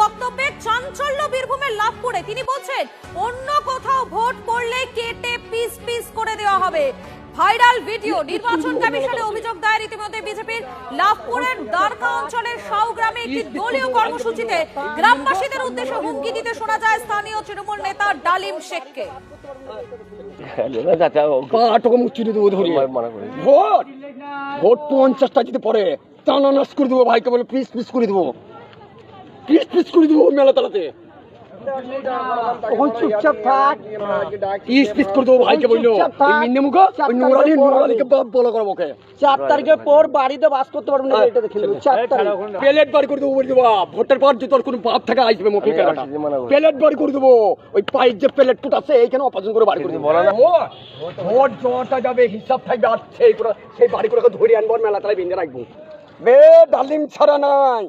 বক্তব্যে চাঞ্চল্য বীরভূমের লাভপুরে। তিনি বলছেন অন্য কোথাও ভোট পড়লে কেটে পিস পিস করে দেওয়া হবে। Viral video. নির্বাচন কমিশনে অভিযোগ দায়ের ইতিমধ্যে বিজেপির লাভপুরের দ্বারকা অঞ্চলের সাউ গ্রামে একটি দলীয় কর্মসূচিতে গ্রামবাসীদের উদ্দেশ্যে হুমকি দিতে শোনা যায় স্থানীয় তৃণমূল নেতা ডালিম শেখকে। ভোট 50টা যদি পরে টানানাস করে দেবো, ভাইকে বলে পিস পিস করে দেবো, পিস পিস করে দেবো মেলা তালাতে। তখন চুপচাপ থাক, পিস পিস করে দেবো ভাইকে বললো। বলা করবো ওকে 4 তারিখের পর বাড়িতে বাস করতে পারবো না। এটা দেখে নেবো 4 তারিখ প্লেট বাড়ি করে দেবো বলে দেবো। ভোটের পর যদি তোর কোনো বাপ থাকে আসবে মফি প্লেট বাড়ি করে দেবো। ওই পায়ের যে প্লেট ফুট আছে এইখানে অপারেশন করে বাড়ি করে দেবো। ভোট জমাটা যাবে, হিসাব থাকবে, আর সেই বাড়ি করে ধরে আনবো, মেলা তালায় বেঁধে রাখবো। বে ডালিম ছাড়া নাই।